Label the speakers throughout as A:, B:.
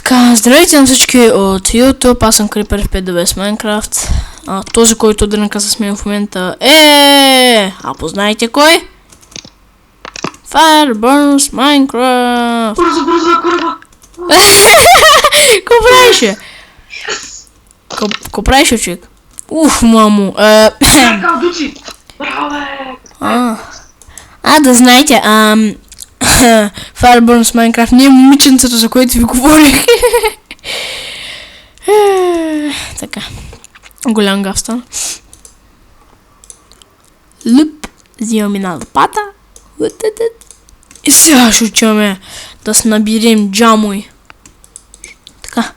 A: Така, здравейте на всички от YouTube, аз съм Creeper в 5 Minecraft. Този, който дрънка с мен в момента а познайте кой? Fireburns Minecraft!
B: Бързо, курва!
A: Ко правиш? Ко правиш, човек? Уф, мамо!
B: Чакал, дучи! Браво, бе!
A: Да знаете, Fireburns Minecraft не е момиченцето, за което ви говорих. Така. Голям гав стана. Лъп. Взимаме една лопата. И сега ще учаме да се наберем джамой. Така.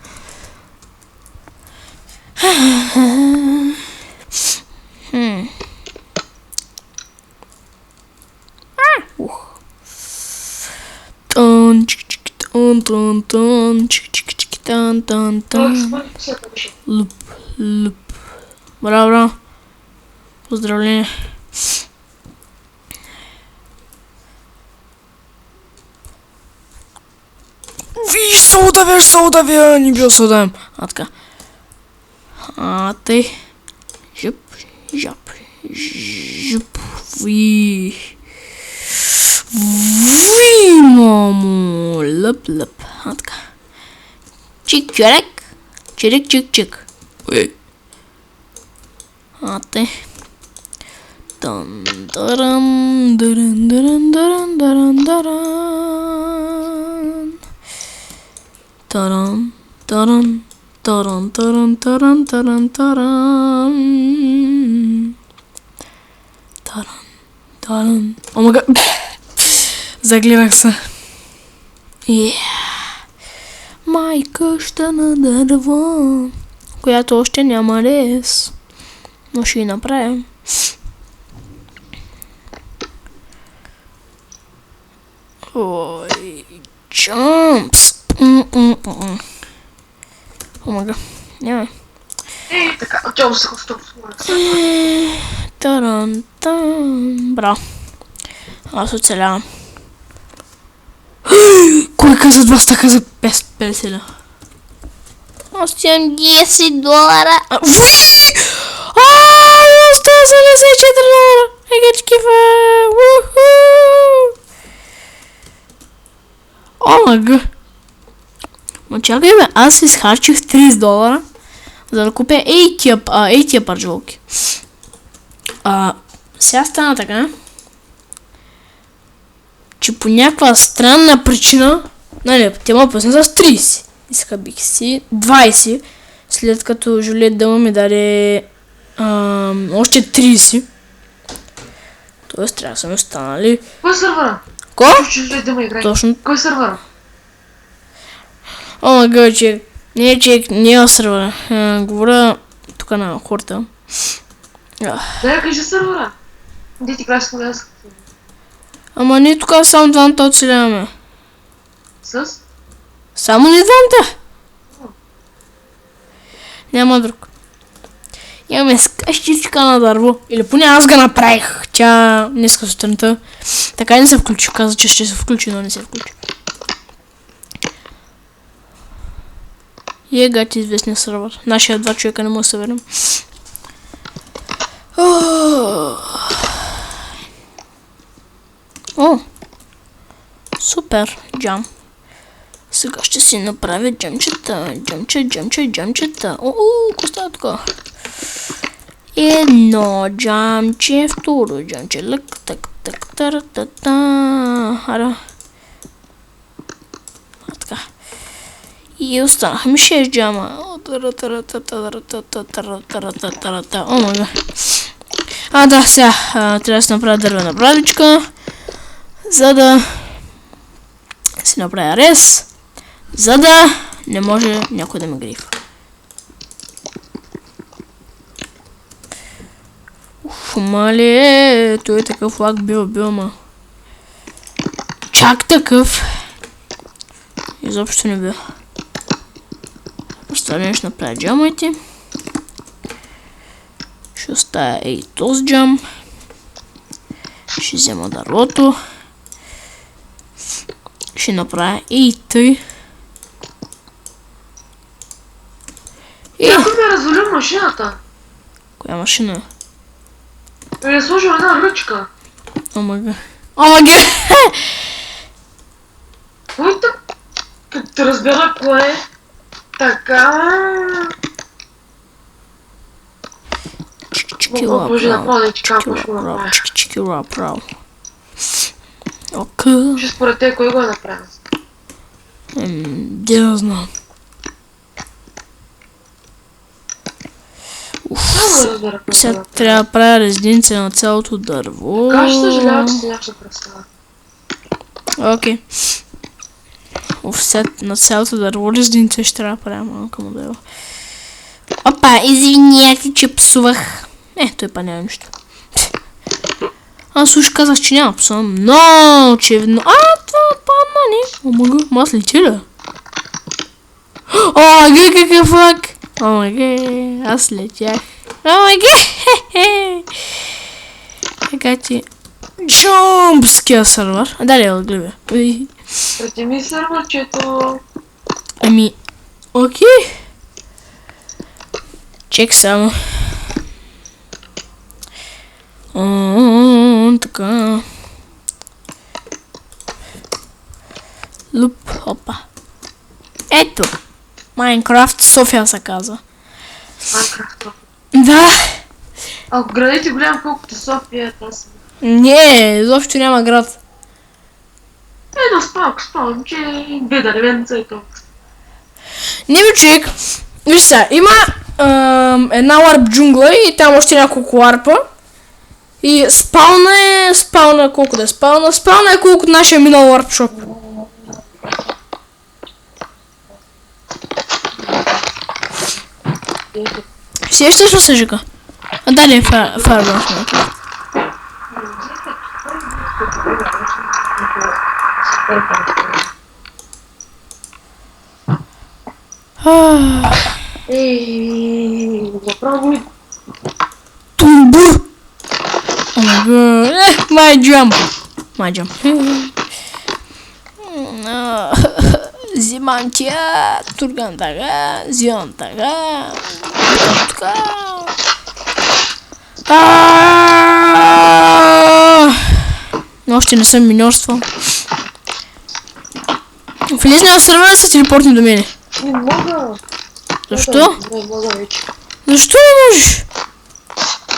A: Тон, чик-чик, тон, чик-чик, тон. Луп. Браво. Поздравление. Виж, се удавя, не бил се удавим. Така. Тъй. Жап. Мамо, лъп. Така. Чик. Тъй. О май гад. Загледах се. Май къща на дърво, която още няма лес, но ще ги направим. Ой, jumps. О май гад. Няма.
B: Така, чао се стоп.
A: Браво. Аз оцелявам. Кой каза 2 стака за 50 ля? Аз имам $10. Остава $74. I get given. Омага. Ма чакай бе, аз изхарчих $30, за да купя тия парджолки. Сега стана така, че по някаква странна причина, нали, те ме пусна с 30. Изхабих си 20, след като Жулет Дъма ми даде още 30. Тоест трябва да са ми останали.
B: Кой е сървъра?
A: Ко?
B: Жулет Дъма играе.
A: Точно.
B: Кой е сървъра?
A: О май гад, човек. Не е сървъра. Говоря тук на хората.
B: Да, кажи сървъра. Де ти играеш с нас?
A: Ама ние тук само двамата оцеляваме.
B: С?
A: Само не двамата. Няма друг. Имаме скащичка на дърво. Или поне аз го направих. Тя днеска сутринта. Така не се включи. Каза, че ще се включи, но не се включи. Гати известния сървър. Нашия 2 човека не може да се вернем. Супер, джам. Сега ще си направя джамчета. Джамчета. Какво става така? Едно джамче, второ джамче. Лък, так, тара. Ара. Така. И останаха ми 6 джама. О май гад. Да, сега трябва да си направя дървена брадичка, за да си направя рез, за да не може някой да ме грифа. Мале, той е такъв лак бил, ма. Чак такъв. Изобщо не бил. Оставям ще направя джамайте. Ще оставя и този джам. Ще взема дървото. Ще направя и тъй.
B: машината?
A: Коя машина?
B: Е сложил една ръчка.
A: Омага. Омага!
B: Който като те разбера кое е. Така... Може да правя, че как може да направя.
A: Чики-чики-ра, право. Окей.
B: Ще според те, кой го е направил?
A: Де да знам.
B: Само да разбера кой
A: Сега трябва да правя резиденция на цялото дърво.
B: Така ще съжалявам, че си някаква представа.
A: Окей. На цялото дърво резиденция ще трябва да правя малка модела. Опа, извиняйте, че псувах. Той па няма нищо. Аз уж казах, че няма псувам. Но, очевидно. Това падна, не? Омага, аз лети ли? Омага, какъв фак? Омага, аз летях. Омага, хе-хе. Така ти... Джумпския сървър. Дали, гледа.
B: Преди ми сървърчето.
A: Ами, окей. Чек само. Така. Луп, опа. Ето. Майнкрафт София се казва.
B: Майнкрафт.
A: Да.
B: Ако градът е голям колкото София, това са.
A: Не, изобщо няма град.
B: Едно спалко, че две дървенца и толкова.
A: Не бе, човек. Виж сега, има една ларп джунгла и там още няколко ларпа. И спална колко да е спална е колко нашия минал ларп шоп. Сещаш ли се, Жика? Дали е фарбанш някакъв.
B: Запробуй.
A: Тумбу! Омага, my jump. Зимантия, тургантага, зионтага, така. Но още не съм миньорствал. Влезне в сървъра са телепортни до мене.
B: Не мога.
A: Защо?
B: Не мога вече.
A: Защо не можеш?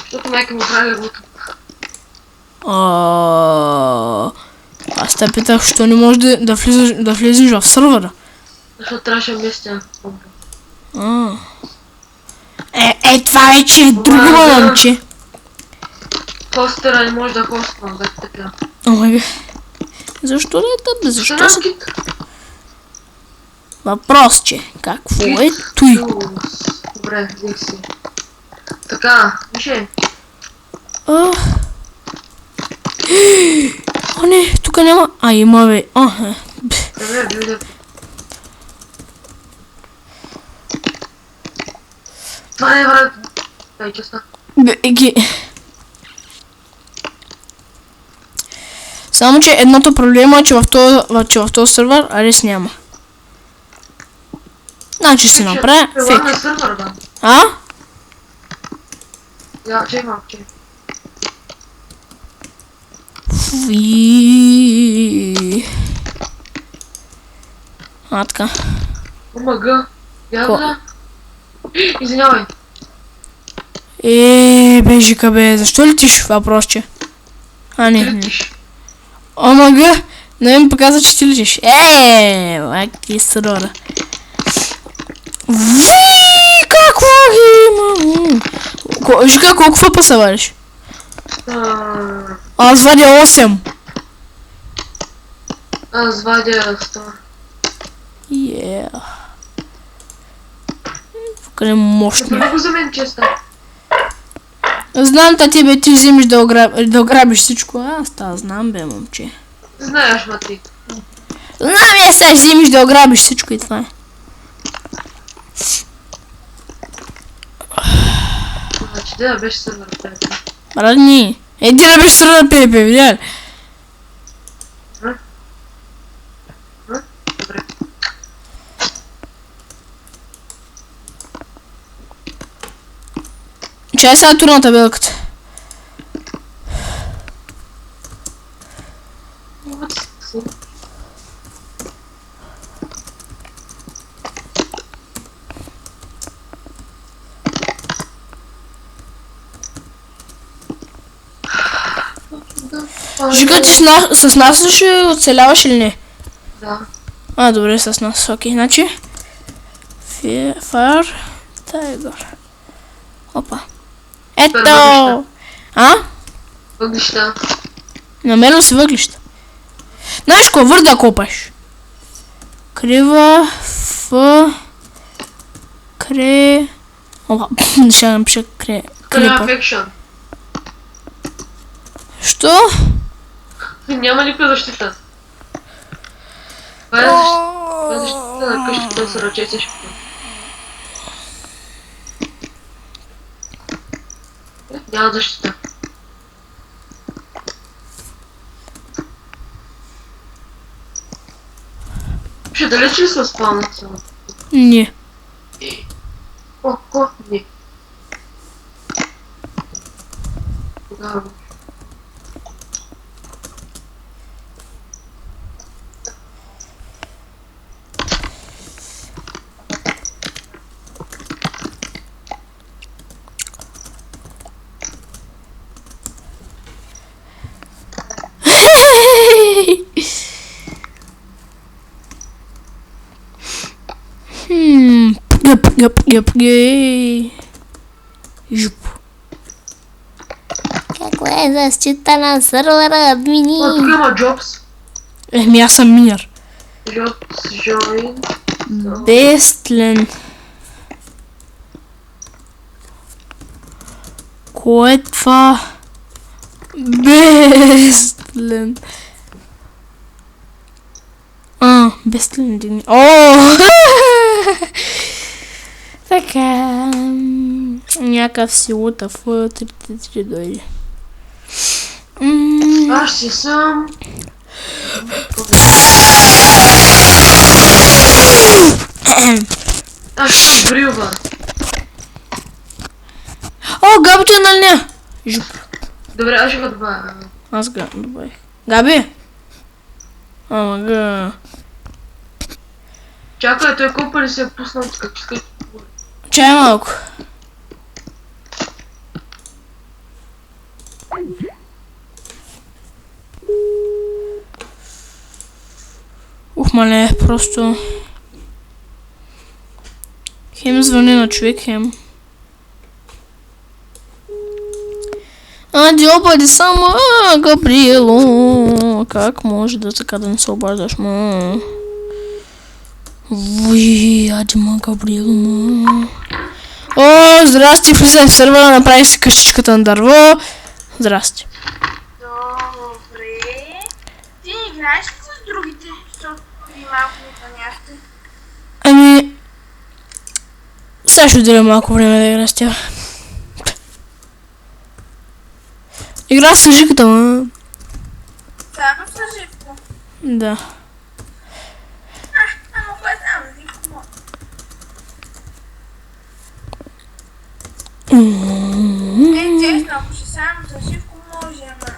B: Защото майка ми прави работа.
A: Аз те питах, що не можеш да влезеш в сървъра.
B: Защото трябваше местя.
A: Това вече е друго, момче.
B: Хостера не може да хоствам, да така.
A: Омага. Защо не е тъпне? Защо се...
B: Кит.
A: Въпрос, че какво е той?
B: Добре, взех си. Така, више.
A: О, не, тук няма... Има бе.
B: Добре, видя. Това не е враг. Дай, честно.
A: Само, че едното проблема е, че в този сървър Арес няма. Значи си направя фейк.
B: Я, че имам, че.
A: Така.
B: Омага. Я да. Извинявай.
A: Бежика бе, защо летиш? Въпрос, че? Не. Омага, не ми показва, че ти летиш. Лаки срора. Какво има? Жика, колко фъпа се вариш? Аз вадя 8.
B: Аз вадя 100.
A: Тук е мощно.
B: Добре го за мен, честно.
A: Знам, тебе ти вземеш да ограбиш всичко. Аз знам, бе, момче.
B: Знаеш, мати.
A: Знам, сега вземеш да ограбиш всичко и това е.
B: Значи, да беше сървър, пепе.
A: Брадни, ти да беше сървър, пепе, видя ли?
B: Добре.
A: Чай сега турна табелката. Жига, ти с нас ще оцеляваш или не?
B: Да.
A: А, добре, с нас. Окей, значи. Fire Tiger. Опа. Ето!
B: Въглища.
A: А?
B: Въглища.
A: Намерил си въглища. Знаеш какво? Върда да копаш. Крива. Опа. Ще напиша крипър.
B: Крипър.
A: Що?
B: Няма никаква защита. Това е защита на къщата с ръчете. Няма защита. Ще далеч ли са спалнат само?
A: Не.
B: Не. Тогава.
A: Жуп. Каква е защита на сервера, админи?
B: Тук има Jobs.
A: Еми, аз съм минер.
B: Jobs, join.
A: Бестлен. Кое е това? Бестлен. Бестлен дигни. О! Така. Някакъв си лутав 33 дойде.
B: Аз си съм. Аз ще брилва.
A: О, Габче, нали не? Жуп.
B: Добре, аз ще го добавя.
A: Аз го добавих. Габи? Ама га.
B: Чакай, той колко ли се е пуснал тук, че
A: Чай малко. Мале, просто... Хем звъни на човек, хем. Адио, бъди само, Габриело. Как може да така да не се обаждаш, ма? Адима, Габриело, О, здрасти, влизай в сервера, направих си къщичката на дърво. Здрасти.
C: Добре. Ти играеш ли с другите, защото преди малко ми паняхте?
A: Ами... Сега ще отделя малко време да игра с тях. Игра с жиката, ма.
C: Само с живко.
A: Да.
C: Ама кое знам, живко мога. Честно, ако ще само с живко може, ама...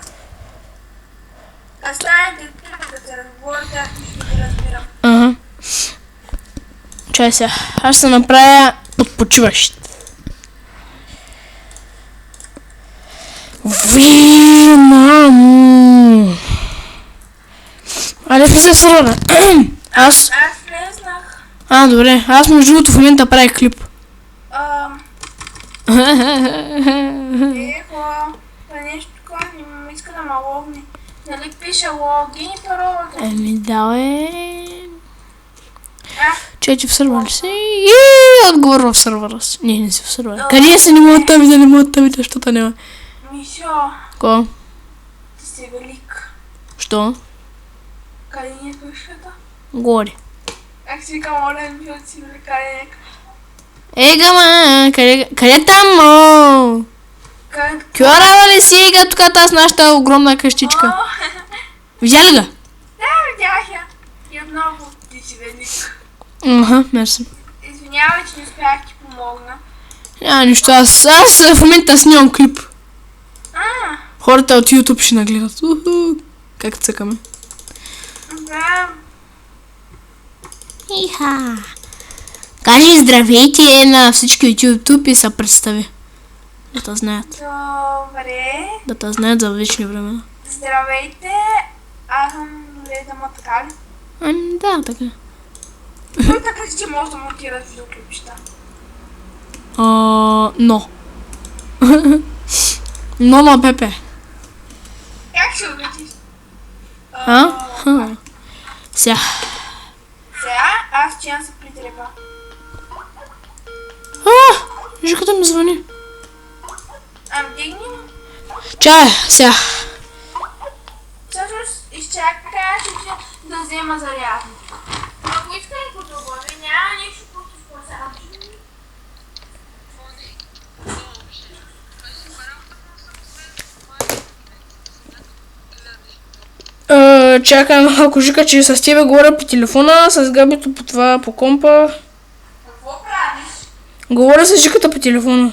C: А станете да се разговорите, аз ще ги разбирам.
A: Ага. Чай сега. Аз ще направя подпочиващ. Мамо! Аре, влизай в сервера. Аз
C: влезнах.
A: Добре. Аз между другото в момента правя клип.
C: Ехо, това нещо такова не ме иска да ме логне. Нали пише логин и паролата?
A: Еми, давай. Чече в сервера си. Отговор в сервера си. Не си в сервера. Къде си? Не мога да видя, не мога да видя, защото няма.
C: Мишо.
A: Ко?
C: Ти си велик.
A: Що?
C: Къде ни е къщата?
A: Горе.
C: Как си викам, олен, защото си велик, къде ни е къщата?
A: Ега, ма, къде там, мо? Кьо рава ли си, ега, тук аз нашата огромна къщичка? Видя ли га?
C: Да, видях я. И отново ти си велик.
A: Аха, мерси.
C: Извинявай, че не успях ти помогна.
A: Няма нищо, аз в момента снимам клип. Хората от YouTube ще нагледат. Как цъкаме.
C: Да.
A: Иха. Кажи здравейте на всички от YouTube и се представи. Да те знаят.
C: Добре.
A: Да те знаят за вечни времена.
C: Здравейте. Аз съм Леда Маткали.
A: Ами да, така.
C: Кой така че може да монтират видеоклипчета?
A: Но. Но на Пепе.
C: Как ще убедиш?
A: Сега.
C: Сега аз чеям се притреба.
A: Жиката ми звъни.
C: Дигни.
A: Чай, сега.
C: Всъщност изчакай, че да взема зарядно. Ако искам по добре, няма нищо против класачи.
A: Чакай малко, Жика, че с тебе говоря по телефона, с Габито по компа.
C: Какво правиш?
A: Говоря с Жиката по телефона.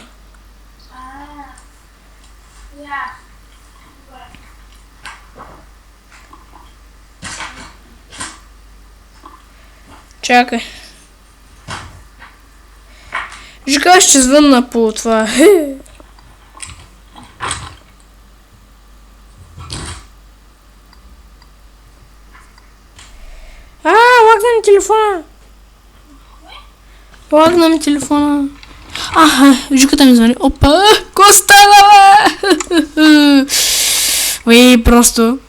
A: Чакай. Жика ще звънна по това. Лагна ми телефона. Лагна ми телефона. Жиката ми звъни. Опа, Костана, бе! Уей, просто.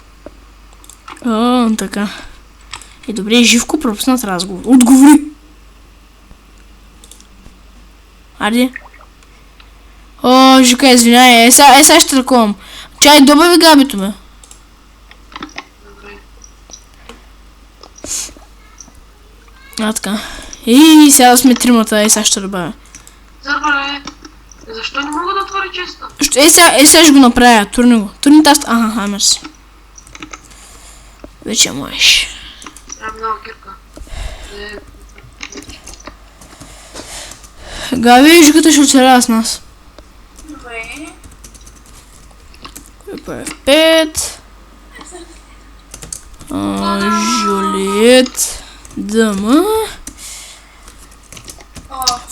A: Така. Добре, Живко, пропуснат разговор. Отговори! Айде. Жика, извиняй. Сега ще таковам. Чай, добави Габито, бе. Така. Сега сме тримата, сега ще добавя.
B: Зарбале, защо не мога да отворя честа?
A: Сега ще го направя. Турни го. Турни таста. Мерси. Вече можеш.
B: Много кирка.
A: Габи, Жиката ще оцелява с нас.
C: Добре.
A: F5. Жулиет. Дъма.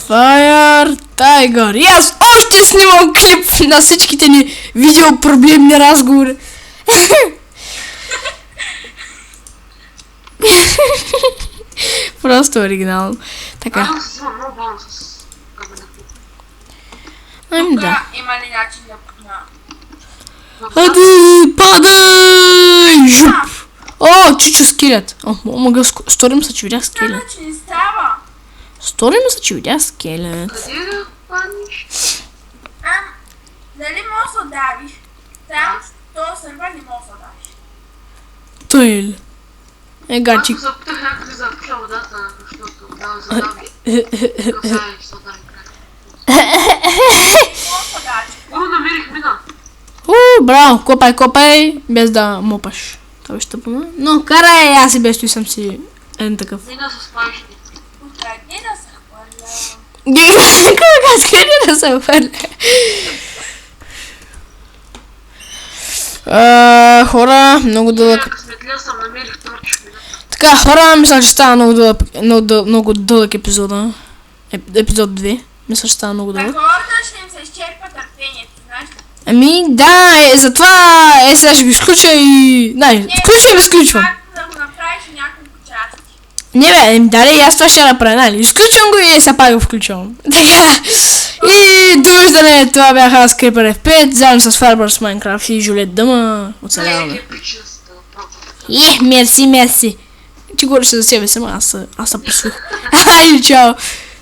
A: Fire Tiger. И аз още снимам клип на всичките ни видеопроблемни разговори. Просто оригинално. Така.
B: Аз съм много бавно с кабелето.
A: Да.
C: Има ли начин да...
A: Ади, падай! Жуп! Чичо скелет. Мога сторим се, че видях скелет.
C: Че не става.
A: Сторим се, че видях скелет.
B: Къде да паднеш?
C: Дали може да давиш? Там, този сервер не може да давиш.
A: Той ли? Гачик.
B: Аз запитах някакви за пиша водата, защото да задави. Касай, сода и край.
C: Може да давиш.
B: Намерих мина.
A: Браво, копай, без да мопаш. Това ще тъпаме. Но карай, аз и без той съм си един такъв.
B: Мина с паишни.
C: Откъде да се хвърля?
A: Къде да се хвърля? Хора, много дълъг.
B: Късметлия съм, намерих торчо.
A: Така, хора, мисля, че става много дълъг епизода. Епизод 2. Мисля, че става много дълъг.
C: Хората ще им се изчерпа търпението, знаеш ли?
A: Ами, да, затова сега ще го изключа и... Включвам и изключвам.
C: Да го направиш няколко части.
A: Не бе, дали, аз това ще направя, нали? Изключвам го и сега пак го включвам. Така. И довиждане, това бяха Creeper F5, заедно с Farmers Minecraft и Жулиет Дъма. Оцеляваме. Мерси. Ти говориш за себе сама, аз се посвих. Айде, чао.